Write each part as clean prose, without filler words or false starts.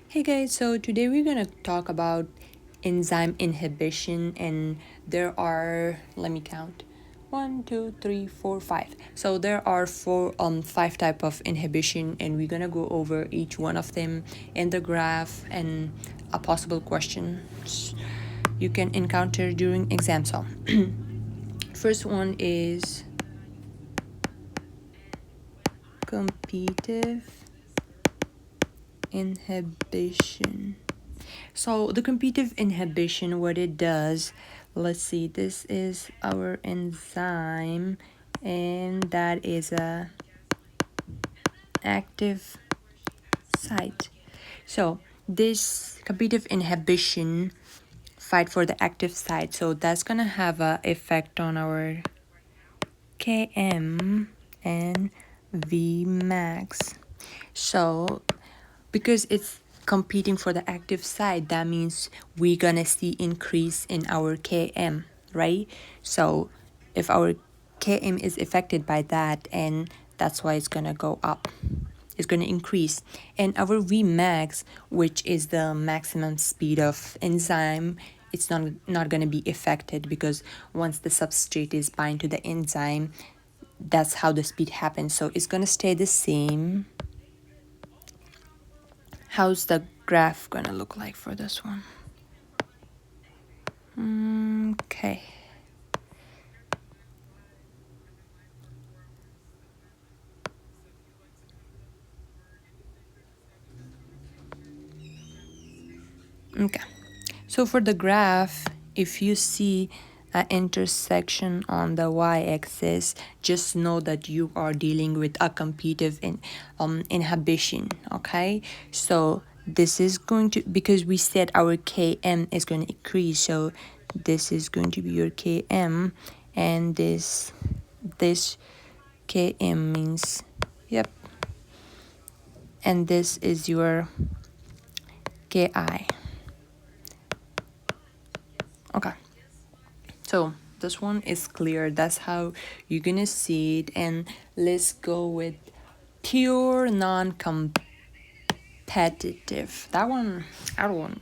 Hey guys, so today we're gonna talk about enzyme inhibition, and there are, let me count, one, two, three, four, five. So there are five type of inhibition, and we're gonna go over each one of them in the graph and a possible questions you can encounter during exam. So first one is competitive inhibition. So the competitive inhibition, what it does, let's see, this is our enzyme, and that is a active site. So this competitive inhibition fight for the active site, so that's gonna have a effect on our Km and Vmax. So because it's competing for the active side, that means we're gonna see increase in our Km, right? So if our Km is affected by that, and that's why it's gonna go up, it's gonna increase. And our Vmax, which is the maximum speed of enzyme, it's not gonna be affected, because once the substrate is bind to the enzyme, that's how the speed happens. So it's gonna stay the same. How's the graph gonna look like for this one? Okay. Okay. So for the graph, if you see an intersection on the y-axis, just know that you are dealing with a competitive inhibition. Okay. So this is going to, because we said our Km is going to increase, so this is going to be your Km, and this Km means, yep, and this is your Ki. Okay, so this one is clear. That's how you're gonna see it. And let's go with pure non-competitive. That one, I don't want.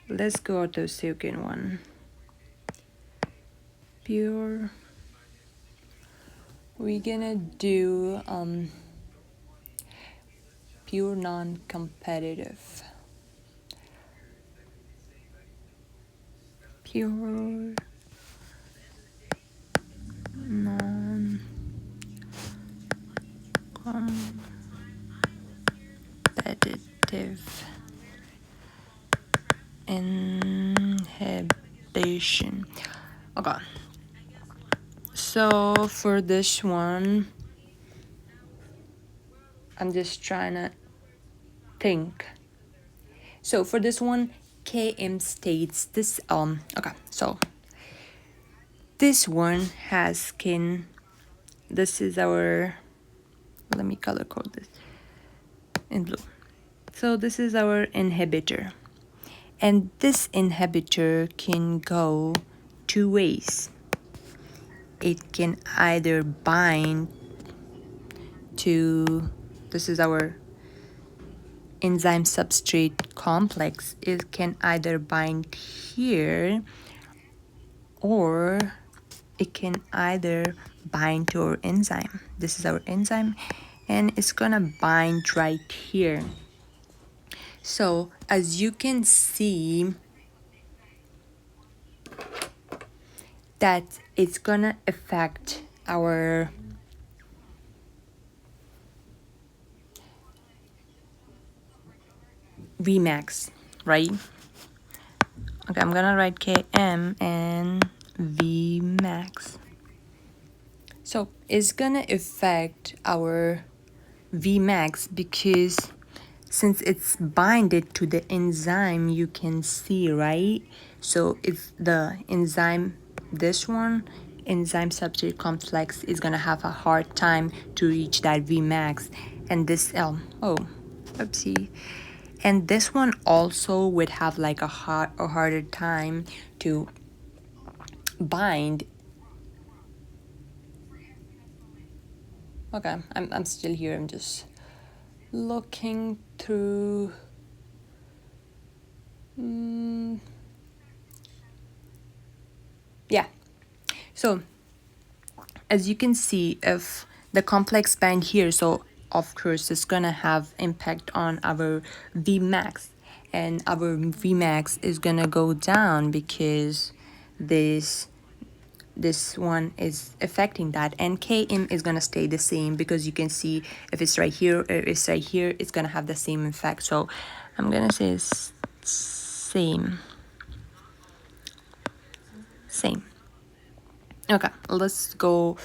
Let's go to the second one. Pure. We're gonna do pure non-competitive. Pure non-competitive inhibition. Okay. So for this one, I'm just trying to think. So for this one, Km states this okay, so this one has skin. This is our, let me color code this in blue. So this is our inhibitor. And this inhibitor can go two ways. It can either bind to, this is our enzyme substrate complex. It can either bind here, or it can either bind to our enzyme. This is our enzyme, and it's gonna bind right here. So as you can see, that it's gonna affect our Vmax, right? Okay, I'm gonna write Km and Vmax. So it's gonna affect our Vmax, because since it's binded to the enzyme, you can see, right? So if the enzyme, this one, enzyme substrate complex, is gonna have a hard time to reach that Vmax, and this oh, oopsie, and this one also would have like a harder time to bind. Okay, I'm still here. I'm just looking through Yeah. So as you can see, if the complex band here, so of course it's gonna have impact on our Vmax, and our Vmax is gonna go down because this one is affecting that, and Km is gonna stay the same because you can see if it's right here or it's right here, it's gonna have the same effect. So I'm gonna say same. Okay, let's go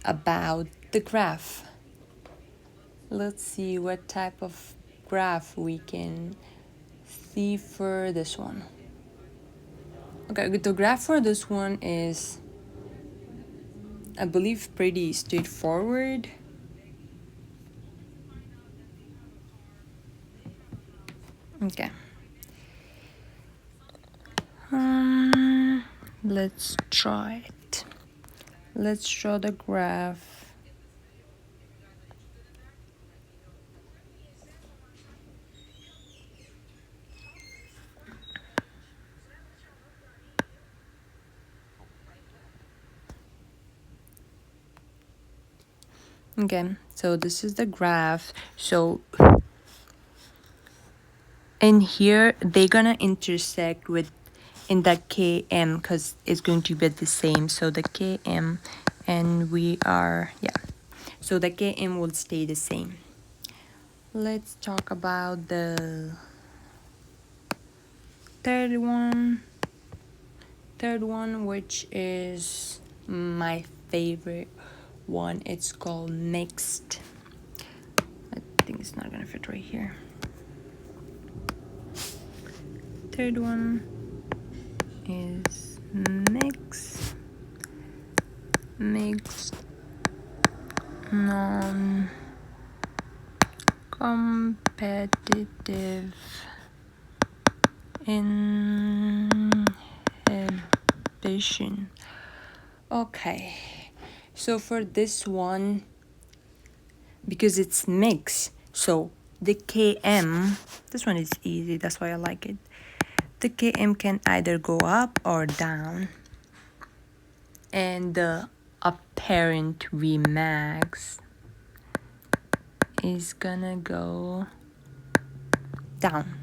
about the graph. Let's see what type of graph we can see for this one. Okay, the graph for this one is, I believe, pretty straightforward. Okay. Let's try it. Let's draw the graph. Okay, so this is the graph. So in here, they're gonna intersect with in the km because it's going to be the same. So the km, and we are, yeah. So the km will stay the same. Let's talk about the third one. Third one, which is my favorite one. It's called mixed. I think it's not gonna fit right here. Third one is mixed non-competitive inhibition. Okay, so for this one, because it's mixed, so the km, this one is easy, that's why I like it. The km can either go up or down, and the apparent Vmax is gonna go down.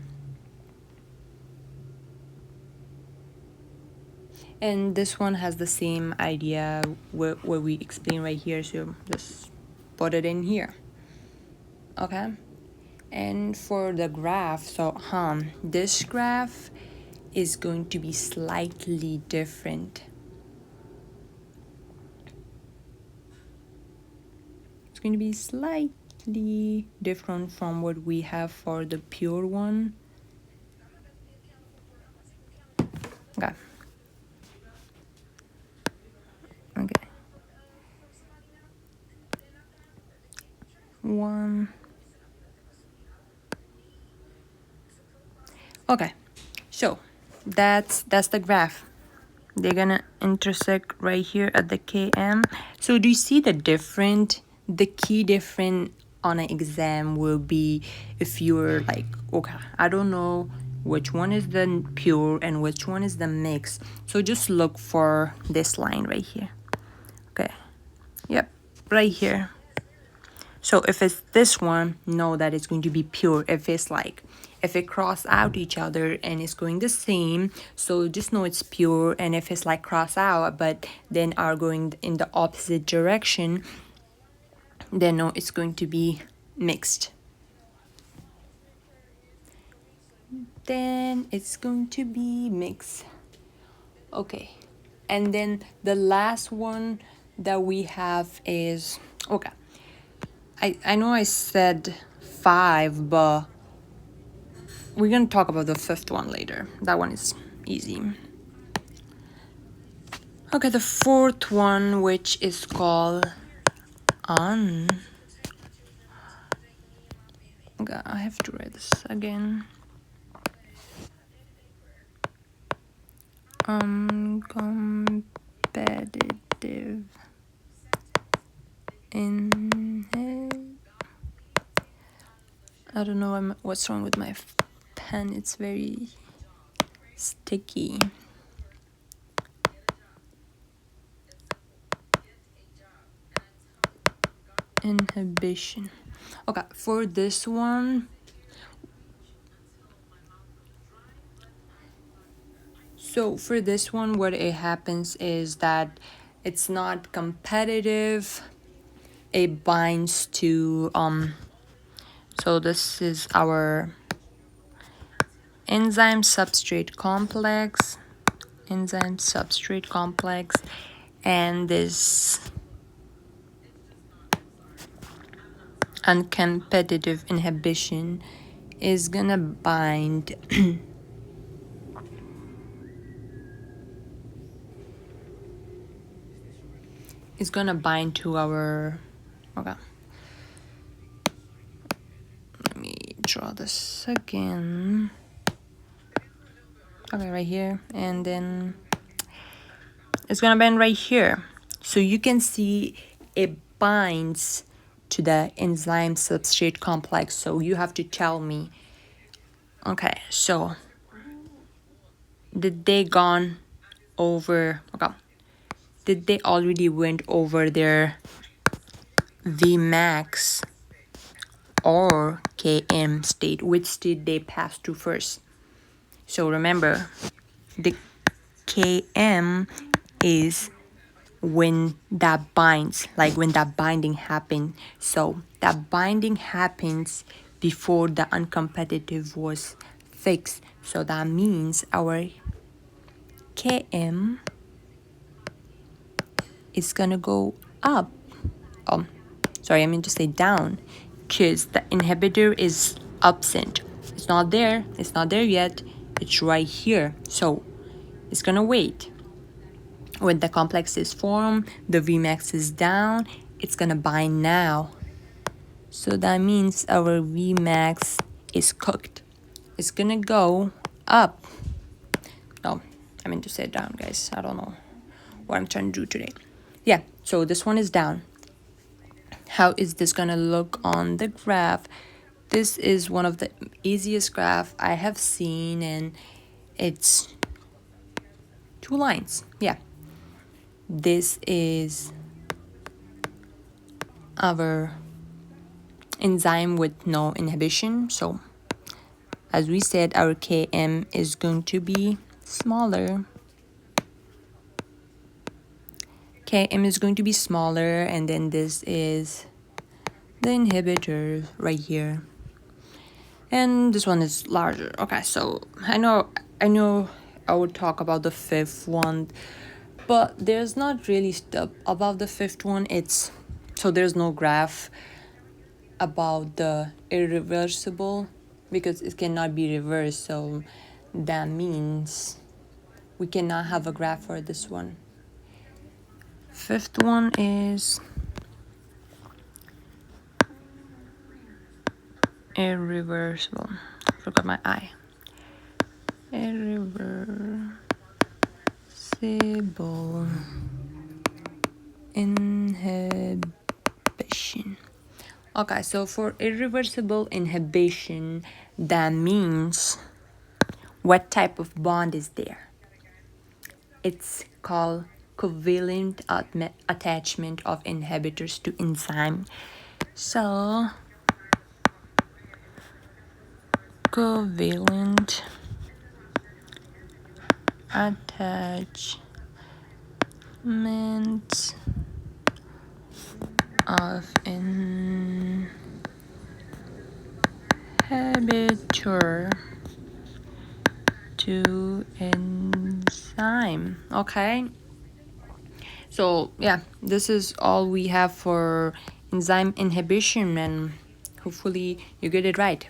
And this one has the same idea what we explain right here, so just put it in here. Okay, and for the graph, so this graph is going to be slightly different. It's going to be slightly different from what we have for the pure one. Okay. Okay. One. Okay. So that's the graph. They're gonna intersect right here at the km. So do you see the key different on an exam will be if you're like, okay, I don't know which one is the pure and which one is the mix. So just look for this line right here. Okay. Yep, right here. So if it's this one, know that it's going to be pure. If it's like, if it cross out each other and it's going the same, so just know it's pure. And if it's like cross out, but then are going in the opposite direction, then no, it's going to be mixed. Then it's going to be mixed. Okay. And then the last one that we have is, okay, I know I said 5, but we're gonna talk about the 5th one later. That one is easy. Okay, the 4th one, which is called okay, I have to write this again. Competitive I don't know what's wrong with my pen. It's very sticky. Inhibition. Okay, for this one, so for this one, what it happens is that it's not competitive. It binds to so this is our enzyme substrate complex, and this uncompetitive inhibition is gonna bind is gonna bind to our, okay, let me draw this again. Okay, right here, and then it's gonna bind right here. So you can see it binds to the enzyme substrate complex. So you have to tell me, okay, so did they gone over, okay, did they already went over their Vmax or Km state? Which state they passed to first? So remember, the Km is when that binds, like when that binding happens. So that binding happens before the uncompetitive was fixed. So that means our Km is gonna go up. Oh, sorry, I mean to say down, because the inhibitor is absent. It's not there. It's not there yet. It's right here. So it's gonna wait. When the complex is formed, the Vmax is down. It's gonna bind now. So that means our Vmax is cooked. It's gonna go up. No, I mean to say down, guys. I don't know what I'm trying to do today. Yeah, so this one is down. How is this gonna look on the graph? This is one of the easiest graph I have seen, and it's 2 lines. Yeah, this is our enzyme with no inhibition. So as we said, our Km is going to be smaller. Km is going to be smaller, and then this is the inhibitor right here. And this one is larger. Okay, so I know I would talk about the fifth one, but there's not really stuff about the fifth one. It's so there's no graph about the irreversible because it cannot be reversed. So that means we cannot have a graph for this one. Fifth one is irreversible. I forgot my eye. Irreversible inhibition. Okay, so for irreversible inhibition, that means what type of bond is there? It's called covalent attachment of inhibitors to enzyme. So covalent attachment of inhibitor to enzyme. Okay, so yeah, this is all we have for enzyme inhibition, and hopefully you get it right.